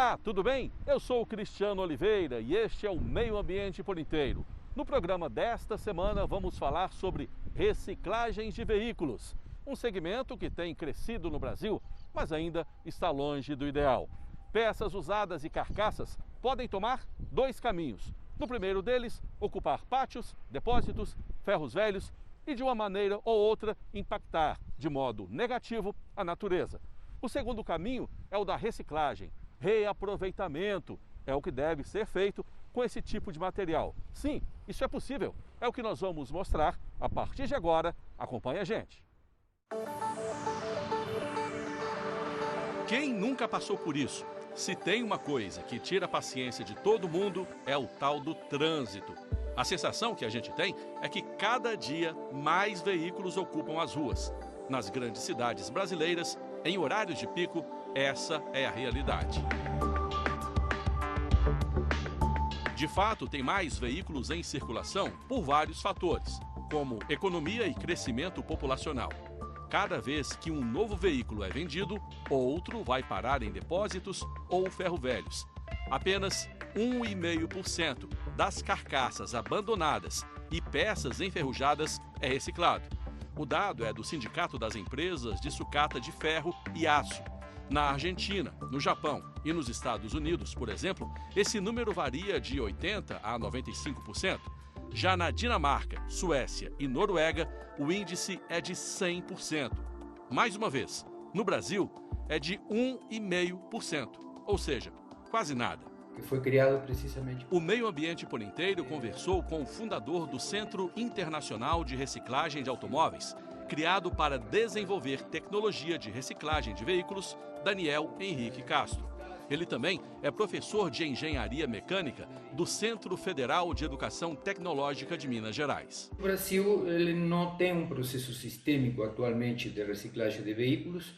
Olá, tudo bem? Eu sou o Cristiano Oliveira e este é o Meio Ambiente por Inteiro. No programa desta semana vamos falar sobre reciclagens de veículos, um segmento que tem crescido no Brasil, mas ainda está longe do ideal. Peças usadas e carcaças podem tomar dois caminhos. No primeiro deles, ocupar pátios, depósitos, ferros velhos e de uma maneira ou outra impactar de modo negativo a natureza. O segundo caminho é o da reciclagem. Reaproveitamento é o que deve ser feito com esse tipo de material. Sim, isso é possível. É o que nós vamos mostrar a partir de agora. Acompanhe a gente. Quem nunca passou por isso? Se tem uma coisa que tira a paciência de todo mundo, é o tal do trânsito. A sensação que a gente tem é que cada dia mais veículos ocupam as ruas. Nas grandes cidades brasileiras, em horários de pico, essa é a realidade. De fato, tem mais veículos em circulação por vários fatores, como economia e crescimento populacional. Cada vez que um novo veículo é vendido, outro vai parar em depósitos ou ferro-velhos. Apenas 1,5% das carcaças abandonadas e peças enferrujadas é reciclado. O dado é do Sindicato das Empresas de Sucata de Ferro e Aço. Na Argentina, no Japão e nos Estados Unidos, por exemplo, esse número varia de 80% a 95%. Já na Dinamarca, Suécia e Noruega, o índice é de 100%. Mais uma vez, no Brasil, é de 1,5%, ou seja, quase nada. Que foi criado precisamente. O Meio Ambiente por Inteiro conversou com o fundador do Centro Internacional de Reciclagem de Automóveis, criado para desenvolver tecnologia de reciclagem de veículos, Daniel Henrique Castro. Ele também é professor de Engenharia Mecânica do Centro Federal de Educação Tecnológica de Minas Gerais. O Brasil ele não tem um processo sistêmico atualmente de reciclagem de veículos.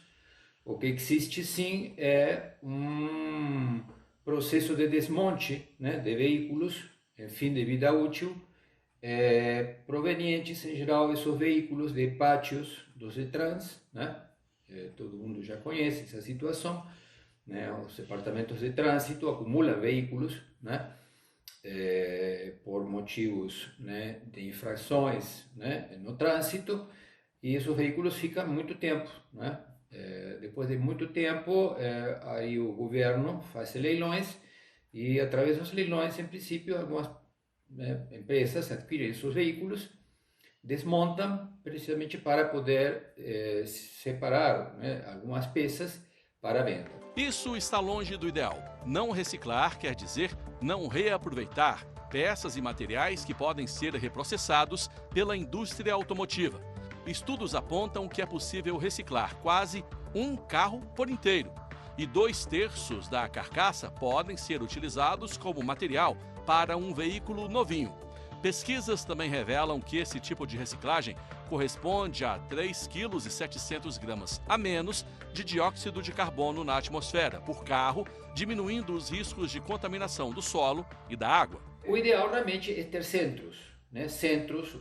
O que existe sim é um processo de desmonte, né, de veículos em fim de vida útil, provenientes em geral esses veículos de pátios dos Detrans, né? Todo mundo já conhece essa situação, né? Os departamentos de trânsito acumulam veículos, né? Por motivos, né, de infrações, né, no trânsito, e esses veículos ficam muito tempo, né? Depois de muito tempo, aí o governo faz leilões e através dos leilões, em princípio, algumas empresas adquirem seus veículos, desmontam precisamente para poder separar, né, algumas peças para venda. Isso está longe do ideal. Não reciclar quer dizer não reaproveitar peças e materiais que podem ser reprocessados pela indústria automotiva. Estudos apontam que é possível reciclar quase um carro por inteiro. E 2/3 da carcaça podem ser utilizados como material para um veículo novinho. Pesquisas também revelam que esse tipo de reciclagem corresponde a 3,7 kg a menos de dióxido de carbono na atmosfera por carro, diminuindo os riscos de contaminação do solo e da água. O ideal realmente é ter centros, né, centros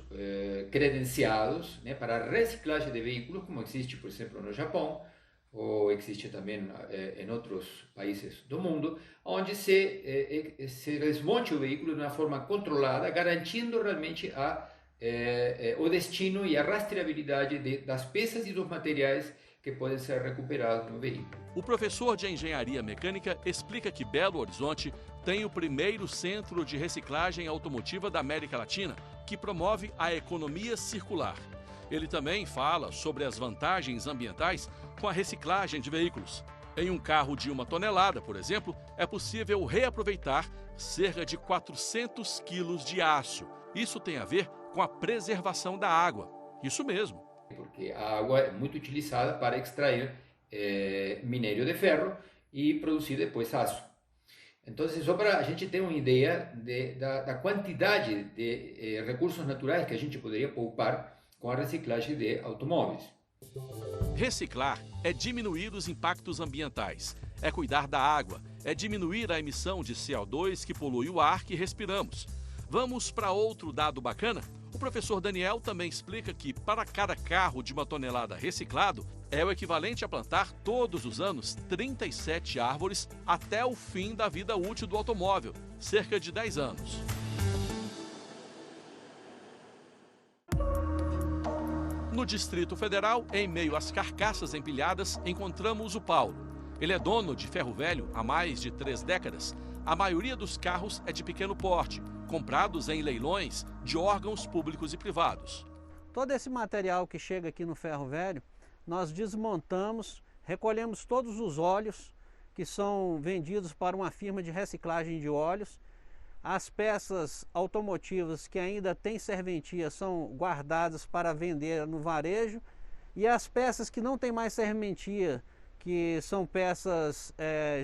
credenciados, né, para a reciclagem de veículos, como existe, por exemplo, no Japão, ou existe também em outros países do mundo, onde se desmonte o veículo de uma forma controlada, garantindo realmente o destino e a rastreabilidade das peças e dos materiais que podem ser recuperados no veículo. O professor de Engenharia Mecânica explica que Belo Horizonte tem o primeiro centro de reciclagem automotiva da América Latina, que promove a economia circular. Ele também fala sobre as vantagens ambientais com a reciclagem de veículos. Em um carro de 1 tonelada, por exemplo, é possível reaproveitar cerca de 400 quilos de aço. Isso tem a ver com a preservação da água. Isso mesmo. Porque a água é muito utilizada para extrair minério de ferro e produzir depois aço. Então, só para a gente ter uma ideia da quantidade de recursos naturais que a gente poderia poupar com a reciclagem de automóveis. Reciclar é diminuir os impactos ambientais, é cuidar da água, é diminuir a emissão de CO2 que polui o ar que respiramos. Vamos para outro dado bacana? O professor Daniel também explica que para cada carro de 1 tonelada reciclado, É o equivalente a plantar todos os anos 37 árvores até o fim da vida útil do automóvel, cerca de 10 anos. No Distrito Federal, em meio às carcaças empilhadas, encontramos o Paulo. Ele é dono de ferro velho há mais de 3 décadas. A maioria dos carros é de pequeno porte, comprados em leilões de órgãos públicos e privados. Todo esse material que chega aqui no ferro velho, nós desmontamos, recolhemos todos os óleos que são vendidos para uma firma de reciclagem de óleos. As peças automotivas que ainda têm serventia são guardadas para vender no varejo, e as peças que não têm mais serventia, que são peças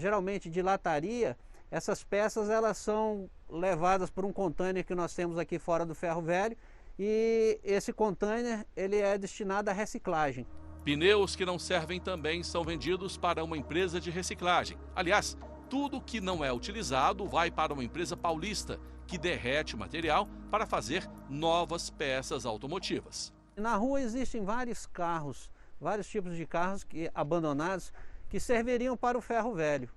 geralmente de lataria, essas peças elas são levadas por um container que nós temos aqui fora do ferro velho, e esse container ele é destinado à reciclagem. Pneus que não servem também são vendidos para uma empresa de reciclagem. Aliás, tudo que não é utilizado vai para uma empresa paulista, que derrete o material para fazer novas peças automotivas. Na rua existem vários carros, vários tipos de carros abandonados que serviriam para o ferro velho.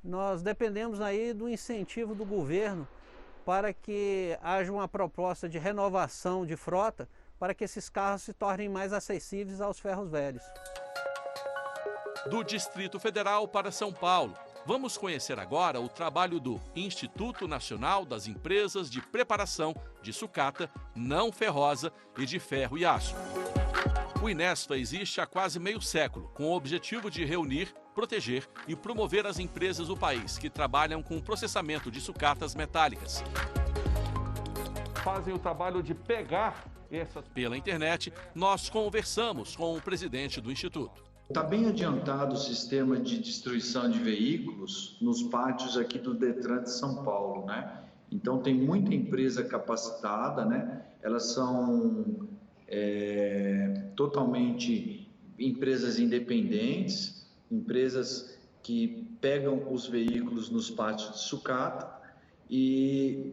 Nós dependemos aí do incentivo do governo para que haja uma proposta de renovação de frota para que esses carros se tornem mais acessíveis aos ferros velhos. Do Distrito Federal para São Paulo. Vamos conhecer agora o trabalho do Instituto Nacional das Empresas de Preparação de Sucata Não Ferrosa e de Ferro e Aço. O INESFA existe há quase meio século, com o objetivo de reunir, proteger e promover as empresas do país que trabalham com o processamento de sucatas metálicas. Fazem o trabalho de pegar essas pela internet. Nós conversamos com o presidente do Instituto. Está bem adiantado o sistema de destruição de veículos nos pátios aqui do Detran de São Paulo, né? Então tem muita empresa capacitada, né? Elas são totalmente empresas independentes, empresas que pegam os veículos nos pátios de sucata e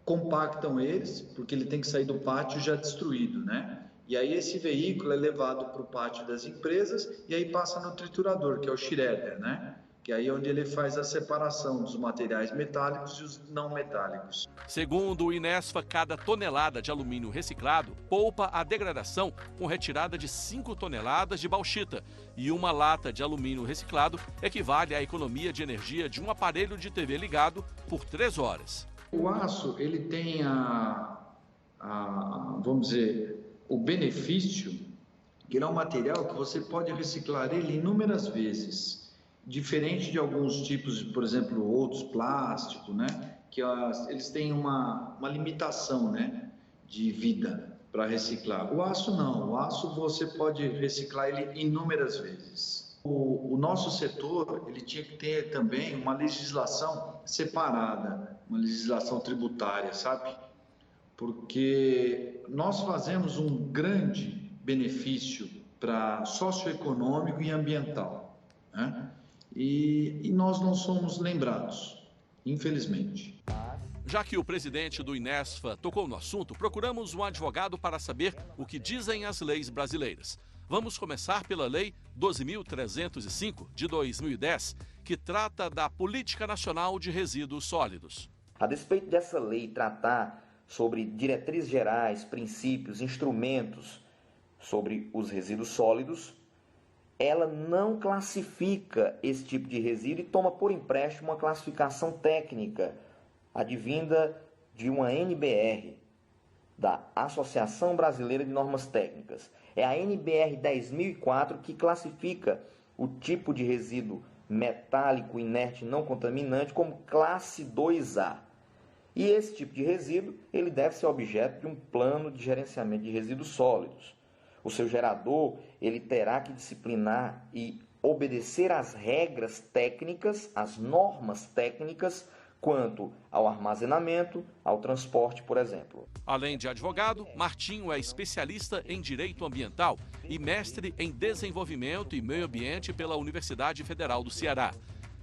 compactam eles, porque ele tem que sair do pátio já destruído, né? E aí esse veículo é levado para o pátio das empresas e aí passa no triturador, que é o shredder, né? Que aí é onde ele faz a separação dos materiais metálicos e os não metálicos. Segundo o INESFA, cada tonelada de alumínio reciclado poupa a degradação com retirada de 5 toneladas de bauxita, e uma lata de alumínio reciclado equivale à economia de energia de um aparelho de TV ligado por 3 horas. O aço, ele tem vamos dizer, o benefício que ele é um material que você pode reciclar ele inúmeras vezes, diferente de alguns tipos, por exemplo, outros plásticos, né? Que eles têm uma limitação, né? De vida para reciclar. O aço não, o aço você pode reciclar ele inúmeras vezes. O nosso setor, ele tinha que ter também uma legislação separada, uma legislação tributária, sabe? Porque nós fazemos um grande benefício para socioeconômico e ambiental, né? E nós não somos lembrados, infelizmente. Já que o presidente do INESFA tocou no assunto, procuramos um advogado para saber o que dizem as leis brasileiras. Vamos começar pela Lei 12.305, de 2010, que trata da Política Nacional de Resíduos Sólidos. A despeito dessa lei tratar sobre diretrizes gerais, princípios, instrumentos sobre os resíduos sólidos, ela não classifica esse tipo de resíduo e toma por empréstimo uma classificação técnica advinda de uma NBR, da Associação Brasileira de Normas Técnicas. É a NBR 10.004 que classifica o tipo de resíduo metálico inerte não contaminante como classe 2A. E esse tipo de resíduo ele deve ser objeto de um plano de gerenciamento de resíduos sólidos. O seu gerador ele terá que disciplinar e obedecer às regras técnicas, às normas técnicas, quanto ao armazenamento, ao transporte, por exemplo. Além de advogado, Martinho é especialista em direito ambiental e mestre em desenvolvimento e meio ambiente pela Universidade Federal do Ceará.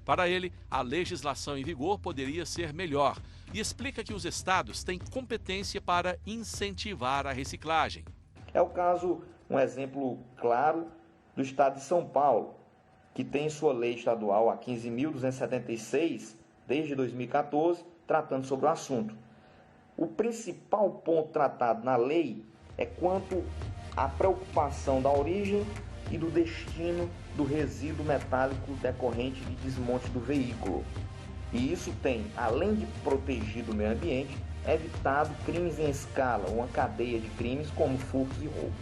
Para ele, a legislação em vigor poderia ser melhor e explica que os estados têm competência para incentivar a reciclagem. É o caso, um exemplo claro do Estado de São Paulo, que tem sua lei estadual a 15.276 desde 2014, tratando sobre o assunto. O principal ponto tratado na lei é quanto à preocupação da origem e do destino do resíduo metálico decorrente de desmonte do veículo. E isso tem, além de proteger do meio ambiente, evitado crimes em escala, uma cadeia de crimes como furtos e roubos.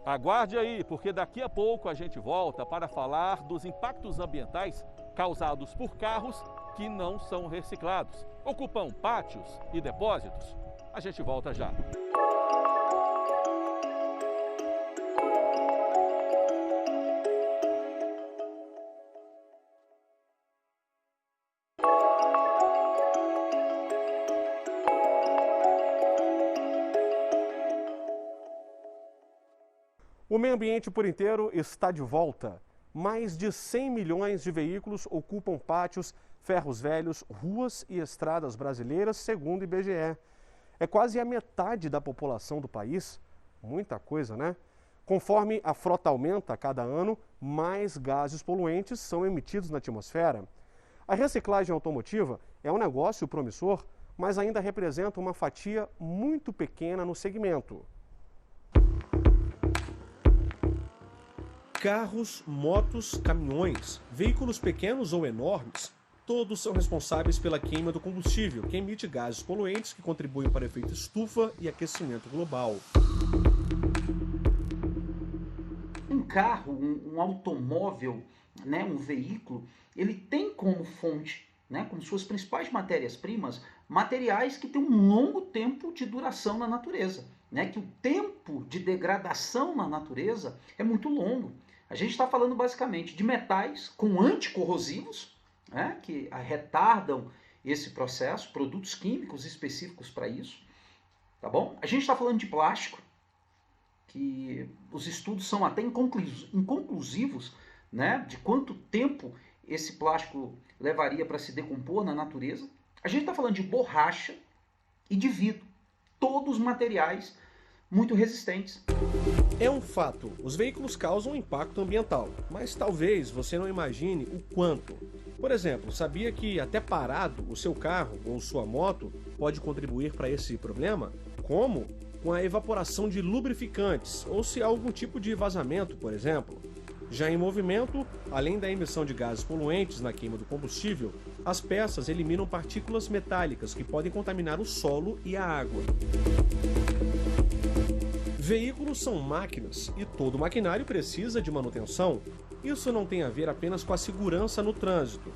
Aguarde aí, porque daqui a pouco a gente volta para falar dos impactos ambientais causados por carros que não são reciclados, ocupam pátios e depósitos. A gente volta já. O meio ambiente por inteiro está de volta. Mais de 100 milhões de veículos ocupam pátios, ferros velhos, ruas e estradas brasileiras, segundo o IBGE. É quase a metade da população do país. Muita coisa, né? Conforme a frota aumenta a cada ano, mais gases poluentes são emitidos na atmosfera. A reciclagem automotiva é um negócio promissor, mas ainda representa uma fatia muito pequena no segmento. Carros, motos, caminhões, veículos pequenos ou enormes, todos são responsáveis pela queima do combustível, que emite gases poluentes que contribuem para o efeito estufa e aquecimento global. Um carro, um automóvel, né, um veículo, ele tem como fonte, né, como suas principais matérias-primas, materiais que têm um longo tempo de duração na natureza, né, que o tempo de degradação na natureza é muito longo. A gente está falando basicamente de metais com anticorrosivos, né, que retardam esse processo, produtos químicos específicos para isso, tá bom? A gente está falando de plástico, que os estudos são até inconclusivos, né, de quanto tempo esse plástico levaria para se decompor na natureza. A gente está falando de borracha e de vidro, todos materiais muito resistentes. É um fato, os veículos causam impacto ambiental, mas talvez você não imagine o quanto. Por exemplo, sabia que até parado o seu carro ou sua moto pode contribuir para esse problema? Como? Com a evaporação de lubrificantes, ou se há algum tipo de vazamento, por exemplo. Já em movimento, além da emissão de gases poluentes na queima do combustível, as peças eliminam partículas metálicas que podem contaminar o solo e a água. Veículos são máquinas e todo maquinário precisa de manutenção. Isso não tem a ver apenas com a segurança no trânsito.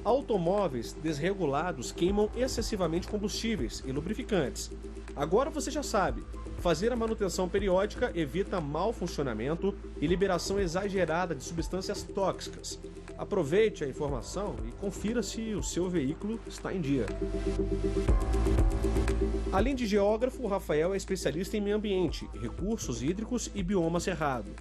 Automóveis desregulados queimam excessivamente combustíveis e lubrificantes. Agora você já sabe, fazer a manutenção periódica evita mau funcionamento e liberação exagerada de substâncias tóxicas. Aproveite a informação e confira se o seu veículo está em dia. Além de geógrafo, o Rafael é especialista em meio ambiente, recursos hídricos e bioma cerrado.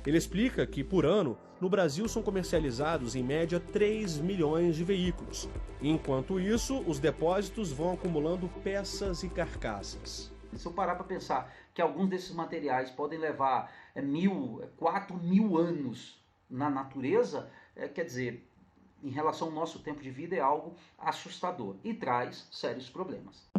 Ele explica que, por ano, no Brasil são comercializados em média 3 milhões de veículos. Enquanto isso, os depósitos vão acumulando peças e carcaças. Se eu parar para pensar que alguns desses materiais podem levar 4.000 anos na natureza, quer dizer, em relação ao nosso tempo de vida, é algo assustador e traz sérios problemas.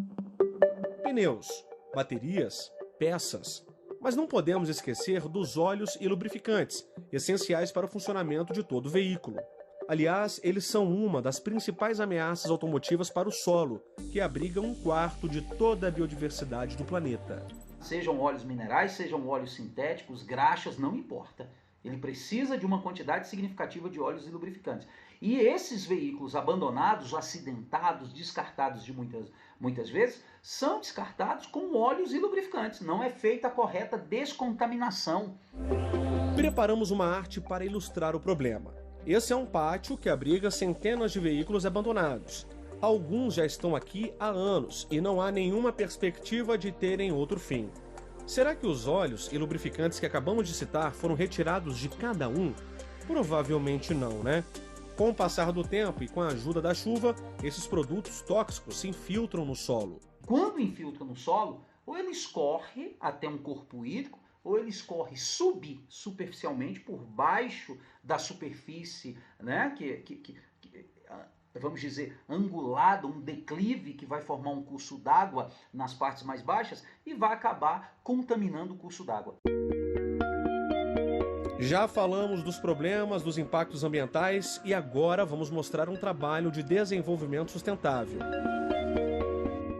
Pneus, baterias, peças. Mas não podemos esquecer dos óleos e lubrificantes, essenciais para o funcionamento de todo veículo. Aliás, eles são uma das principais ameaças automotivas para o solo, que abriga 1/4 de toda a biodiversidade do planeta. Sejam óleos minerais, sejam óleos sintéticos, graxas, não importa. Ele precisa de uma quantidade significativa de óleos e lubrificantes. E esses veículos abandonados, acidentados, descartados de muitas vezes, são descartados com óleos e lubrificantes. Não é feita a correta descontaminação. Preparamos uma arte para ilustrar o problema. Esse é um pátio que abriga centenas de veículos abandonados. Alguns já estão aqui há anos e não há nenhuma perspectiva de terem outro fim. Será que os óleos e lubrificantes que acabamos de citar foram retirados de cada um? Provavelmente não, né? Com o passar do tempo e com a ajuda da chuva, esses produtos tóxicos se infiltram no solo. Quando infiltra no solo, ou ele escorre até um corpo hídrico, ou ele escorre superficialmente por baixo da superfície, né, vamos dizer, angulado, um declive que vai formar um curso d'água nas partes mais baixas e vai acabar contaminando o curso d'água. Já falamos dos problemas, dos impactos ambientais e agora vamos mostrar um trabalho de desenvolvimento sustentável.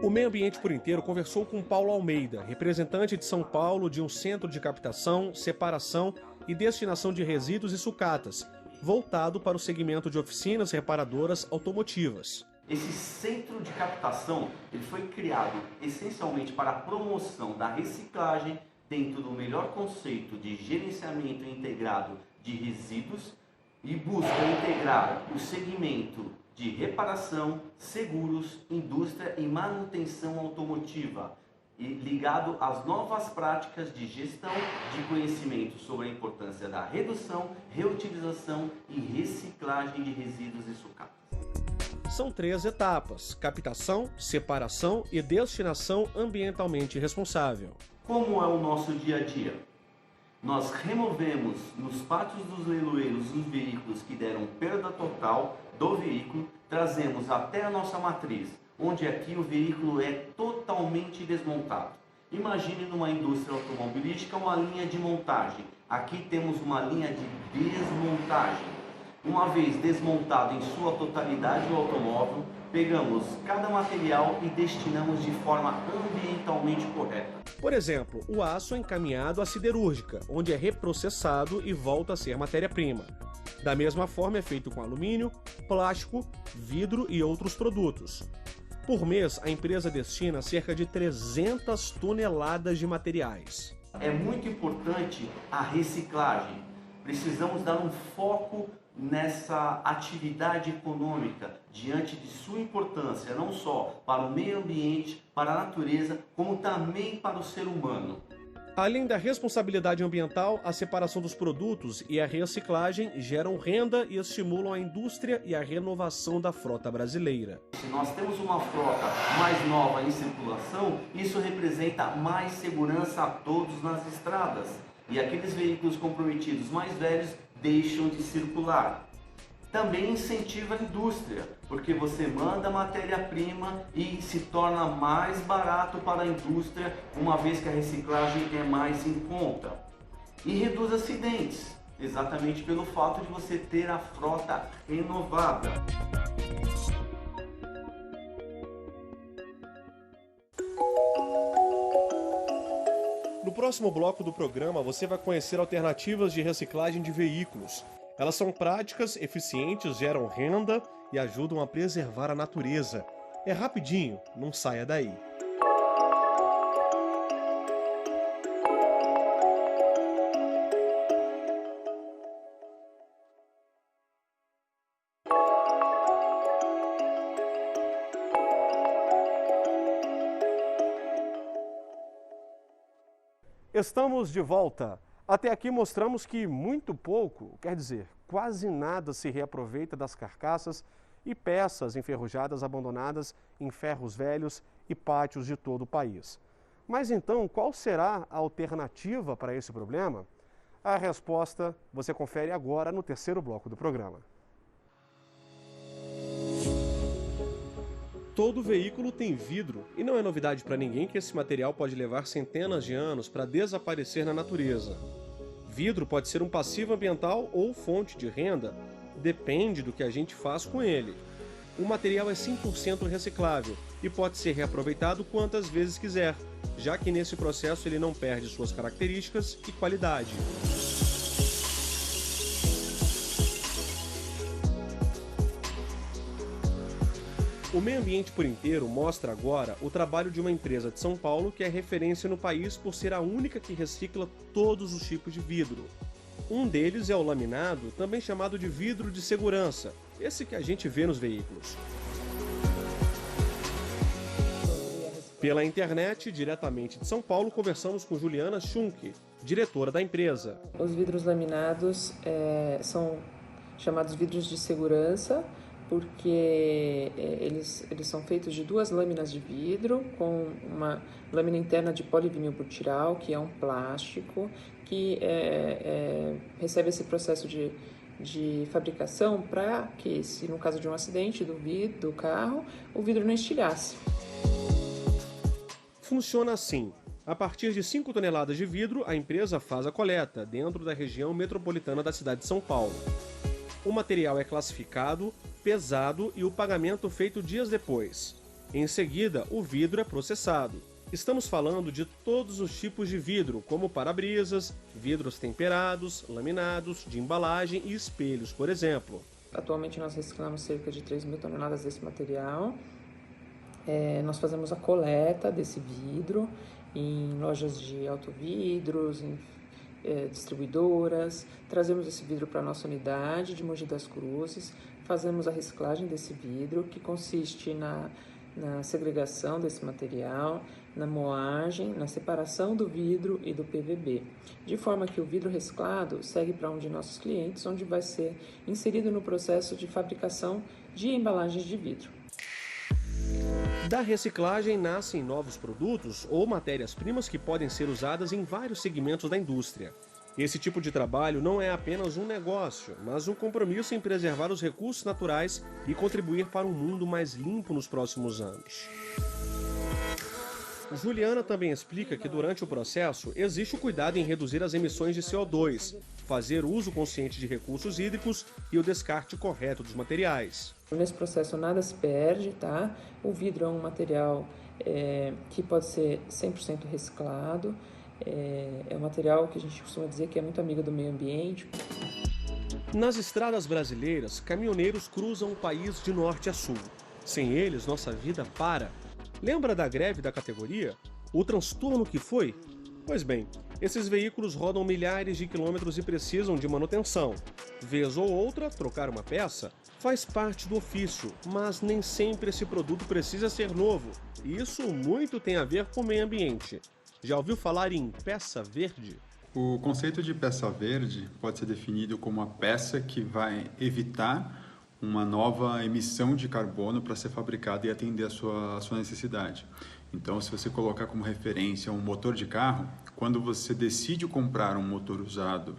O Meio Ambiente por Inteiro conversou com Paulo Almeida, representante de São Paulo de um centro de captação, separação e destinação de resíduos e sucatas, voltado para o segmento de oficinas reparadoras automotivas. Esse centro de captação ele foi criado essencialmente para a promoção da reciclagem dentro do melhor conceito de gerenciamento integrado de resíduos e busca integrar o segmento de reparação, seguros, indústria e manutenção automotiva, e ligado às novas práticas de gestão de conhecimento sobre a importância da redução, reutilização e reciclagem de resíduos e sucatas. São 3 etapas: captação, separação e destinação ambientalmente responsável. Como é o nosso dia a dia? Nós removemos nos pátios dos leiloeiros os veículos que deram perda total do veículo, trazemos até a nossa matriz, onde aqui o veículo é totalmente desmontado. Imagine numa indústria automobilística uma linha de montagem. Aqui temos uma linha de desmontagem. Uma vez desmontado em sua totalidade o automóvel, pegamos cada material e destinamos de forma ambientalmente correta. Por exemplo, o aço é encaminhado à siderúrgica, onde é reprocessado e volta a ser matéria-prima. Da mesma forma é feito com alumínio, plástico, vidro e outros produtos. Por mês, a empresa destina cerca de 300 toneladas de materiais. É muito importante a reciclagem. Precisamos dar um foco nessa atividade econômica diante de sua importância, não só para o meio ambiente, para a natureza, como também para o ser humano. Além da responsabilidade ambiental, a separação dos produtos e a reciclagem geram renda e estimulam a indústria e a renovação da frota brasileira. Se nós temos uma frota mais nova em circulação, isso representa mais segurança a todos nas estradas. E aqueles veículos comprometidos mais velhos deixam de circular. Também incentiva a indústria, porque você manda matéria-prima e se torna mais barato para a indústria, uma vez que a reciclagem é mais em conta. E reduz acidentes, exatamente pelo fato de você ter a frota renovada. No próximo bloco do programa, você vai conhecer alternativas de reciclagem de veículos. Elas são práticas, eficientes, geram renda e ajudam a preservar a natureza. É rapidinho, não saia daí. Estamos de volta. Até aqui mostramos que muito pouco, quer dizer, quase nada se reaproveita das carcaças e peças enferrujadas abandonadas em ferros velhos e pátios de todo o país. Mas então, qual será a alternativa para esse problema? A resposta você confere agora no terceiro bloco do programa. Todo veículo tem vidro e não é novidade para ninguém que esse material pode levar centenas de anos para desaparecer na natureza. Vidro pode ser um passivo ambiental ou fonte de renda, depende do que a gente faz com ele. O material é 100% reciclável e pode ser reaproveitado quantas vezes quiser, já que nesse processo ele não perde suas características e qualidade. O Meio Ambiente por Inteiro mostra agora o trabalho de uma empresa de São Paulo que é referência no país por ser a única que recicla todos os tipos de vidro. Um deles é o laminado, também chamado de vidro de segurança, esse que a gente vê nos veículos. Pela internet, diretamente de São Paulo, conversamos com Juliana Schunk, diretora da empresa. Os vidros laminados são chamados vidros de segurança, porque eles são feitos de 2 lâminas de vidro com uma lâmina interna de polivinilbutiral, que é um plástico que recebe esse processo de fabricação para que, se no caso de um acidente do carro, o vidro não estilhasse. Funciona assim. A partir de 5 toneladas de vidro, a empresa faz a coleta dentro da região metropolitana da cidade de São Paulo. O material é classificado, pesado e o pagamento feito dias depois. Em seguida, o vidro é processado. Estamos falando de todos os tipos de vidro, como para-brisas, vidros temperados, laminados, de embalagem e espelhos, por exemplo. Atualmente nós reciclamos cerca de 3.000 toneladas desse material. Nós fazemos a coleta desse vidro em lojas de autovidros, em distribuidoras, trazemos esse vidro para a nossa unidade de Mogi das Cruzes, fazemos a reciclagem desse vidro, que consiste na segregação desse material, na moagem, na separação do vidro e do PVB, de forma que o vidro reciclado segue para um de nossos clientes, onde vai ser inserido no processo de fabricação de embalagens de vidro. Da reciclagem nascem novos produtos ou matérias-primas que podem ser usadas em vários segmentos da indústria. Esse tipo de trabalho não é apenas um negócio, mas um compromisso em preservar os recursos naturais e contribuir para um mundo mais limpo nos próximos anos. Juliana também explica que durante o processo existe o cuidado em reduzir as emissões de CO2, fazer uso consciente de recursos hídricos e o descarte correto dos materiais. Nesse processo nada se perde, tá? O vidro é um material que pode ser 100% reciclado, é um material que a gente costuma dizer que é muito amigo do meio ambiente. Nas estradas brasileiras, caminhoneiros cruzam o país de norte a sul. Sem eles, nossa vida para. Lembra da greve da categoria? O transtorno que foi? Pois bem, esses veículos rodam milhares de quilômetros e precisam de manutenção. Vez ou outra, trocar uma peça faz parte do ofício, mas nem sempre esse produto precisa ser novo. Isso muito tem a ver com o meio ambiente. Já ouviu falar em peça verde? O conceito de peça verde pode ser definido como uma peça que vai evitar uma nova emissão de carbono para ser fabricada e atender a sua necessidade. Então, se você colocar como referência um motor de carro, quando você decide comprar um motor usado,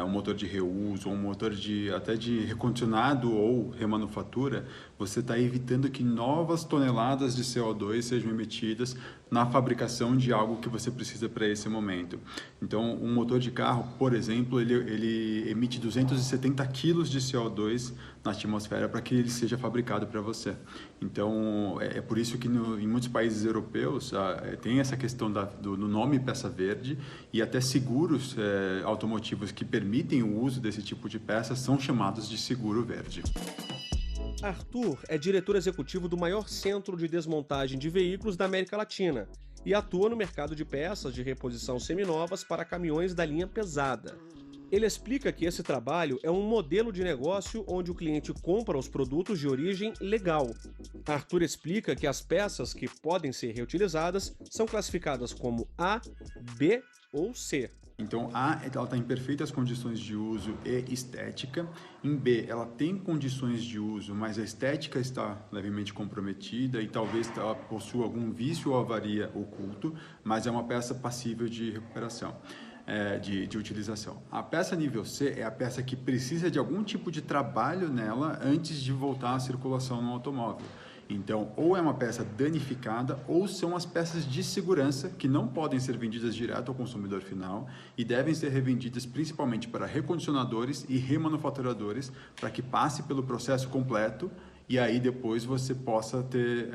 um motor de reuso, um motor até de recondicionado ou remanufatura, você está evitando que novas toneladas de CO2 sejam emitidas na fabricação de algo que você precisa para esse momento. Então, um motor de carro, por exemplo, ele emite 270 quilos de CO2 na atmosfera para que ele seja fabricado para você. Então, é por isso que em muitos países europeus tem essa questão do nome peça verde, e até seguros automotivos que permitem o uso desse tipo de peças são chamados de seguro verde. Arthur é diretor executivo do maior centro de desmontagem de veículos da América Latina e atua no mercado de peças de reposição seminovas para caminhões da linha pesada. Ele explica que esse trabalho é um modelo de negócio onde o cliente compra os produtos de origem legal. Arthur explica que as peças que podem ser reutilizadas são classificadas como A, B ou C. Então, A, ela está em perfeitas condições de uso e estética. Em B, ela tem condições de uso, mas a estética está levemente comprometida e talvez ela possua algum vício ou avaria oculto, mas é uma peça passível de recuperação, de utilização. A peça nível C é a peça que precisa de algum tipo de trabalho nela antes de voltar à circulação no automóvel. Então, ou é uma peça danificada, ou são as peças de segurança que não podem ser vendidas direto ao consumidor final e devem ser revendidas principalmente para recondicionadores e remanufaturadores para que passe pelo processo completo e aí depois você possa ter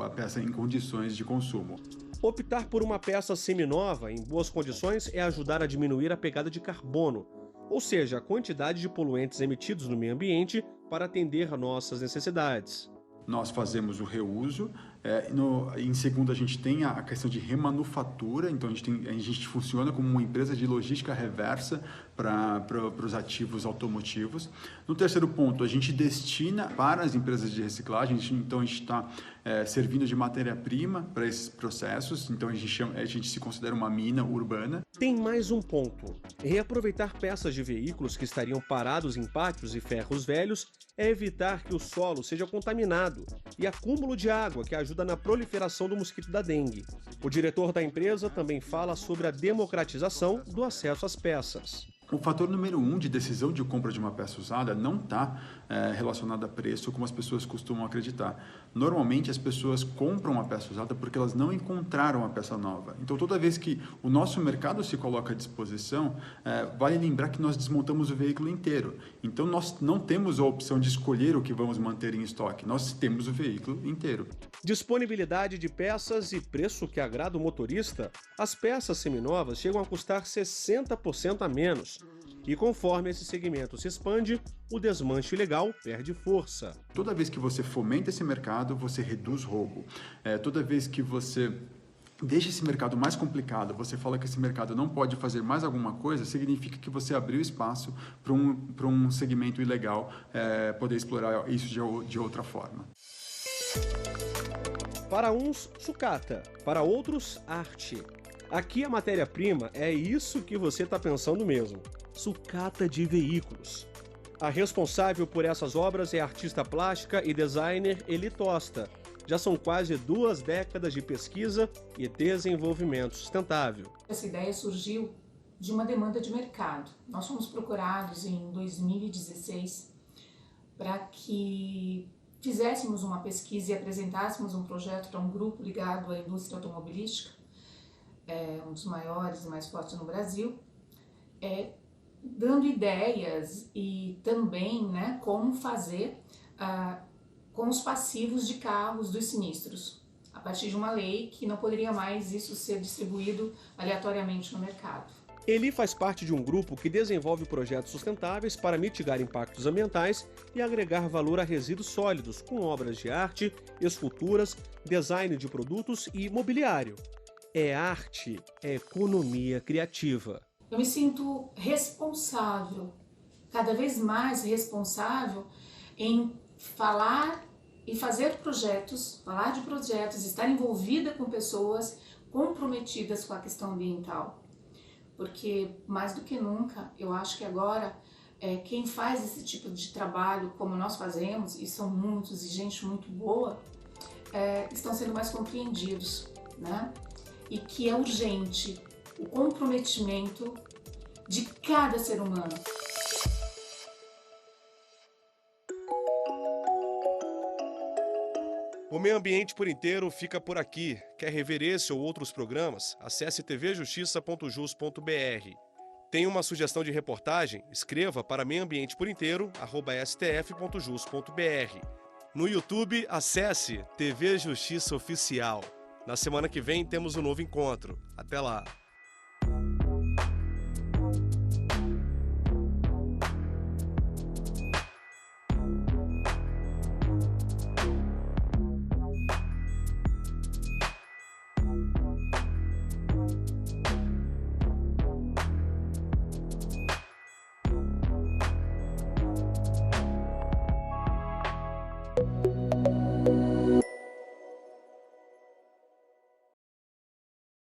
a peça em condições de consumo. Optar por uma peça seminova em boas condições é ajudar a diminuir a pegada de carbono, ou seja, a quantidade de poluentes emitidos no meio ambiente para atender a nossas necessidades. Nós fazemos o reuso Em segundo, a gente tem a questão de remanufatura, então a gente funciona como uma empresa de logística reversa para os ativos automotivos. No terceiro ponto, a gente destina para as empresas de reciclagem, então a gente está servindo de matéria-prima para esses processos, então a gente se considera uma mina urbana. Tem mais um ponto. Reaproveitar peças de veículos que estariam parados em pátios e ferros velhos é evitar que o solo seja contaminado e acúmulo de água que ajuda na proliferação do mosquito da dengue. O diretor da empresa também fala sobre a democratização do acesso às peças. O fator número 1 de decisão de compra de uma peça usada não está relacionado a preço, como as pessoas costumam acreditar. Normalmente, as pessoas compram uma peça usada porque elas não encontraram a peça nova. Então, toda vez que o nosso mercado se coloca à disposição, vale lembrar que nós desmontamos o veículo inteiro. Então, nós não temos a opção de escolher o que vamos manter em estoque. Nós temos o veículo inteiro. Disponibilidade de peças e preço que agrada o motorista, as peças seminovas chegam a custar 60% a menos. E conforme esse segmento se expande, o desmanche legal perde força. Toda vez que você fomenta esse mercado, você reduz roubo. Toda vez que você deixa esse mercado mais complicado, você fala que esse mercado não pode fazer mais alguma coisa, significa que você abriu espaço para um segmento ilegal poder explorar isso de outra forma. Para uns, sucata. Para outros, arte. Aqui a matéria-prima é isso que você está pensando mesmo. Sucata de veículos. A responsável por essas obras é a artista plástica e designer Eli Tosta. Já são quase 2 décadas de pesquisa e desenvolvimento sustentável. Essa ideia surgiu de uma demanda de mercado. Nós fomos procurados em 2016 para que fizéssemos uma pesquisa e apresentássemos um projeto para um grupo ligado à indústria automobilística, um dos maiores e mais fortes no Brasil, dando ideias e também como fazer com os passivos de carros dos sinistros, a partir de uma lei que não poderia mais isso ser distribuído aleatoriamente no mercado. Eli faz parte de um grupo que desenvolve projetos sustentáveis para mitigar impactos ambientais e agregar valor a resíduos sólidos, com obras de arte, esculturas, design de produtos e mobiliário. É arte, é economia criativa. Eu me sinto responsável, cada vez mais responsável em falar e fazer projetos, falar de projetos, estar envolvida com pessoas comprometidas com a questão ambiental. Porque, mais do que nunca, eu acho que agora quem faz esse tipo de trabalho, como nós fazemos, e são muitos e gente muito boa, estão sendo mais compreendidos, né? E que é urgente o comprometimento de cada ser humano. O Meio Ambiente por Inteiro fica por aqui. Quer rever esse ou outros programas? Acesse tvjustiça.jus.br. Tem uma sugestão de reportagem? Escreva para meioambienteporinteiro@stf.jus.br. No YouTube, acesse TV Justiça Oficial. Na semana que vem temos um novo encontro. Até lá!